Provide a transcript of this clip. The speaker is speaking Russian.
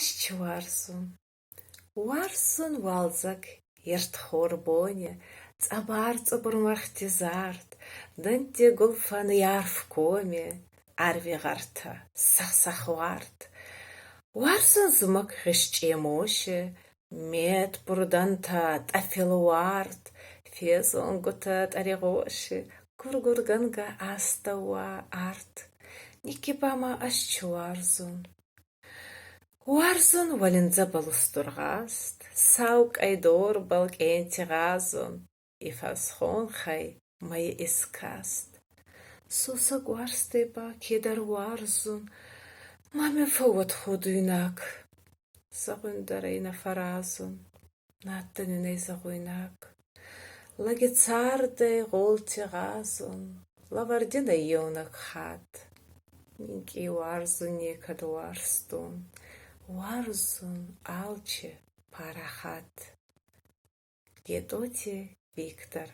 Ашчварсун. Варсун валзак, ерт хорбоне, цабар цобурмахтизарт, дынте гулфан ярф коме, арвигарта, сахсахварт. Варсун зумак хищемоше, мед бурданта тафилуарт, фезонгута таригоши, кургурганга астауа арт. Никибама ашчварзун. Варзун валинза балустургаст, саук айдор балкентигазун, ифасхон хай май искаст. Суса гварстеба кедар варзун, маме фоват худуйнак. Загундарейна фаразун, наттаниней загуйнак. Лагицарде голтигазун, лавардина йонак хат. Ники варзун некад варстун. Варзун алче парахат. Гедоти Виктор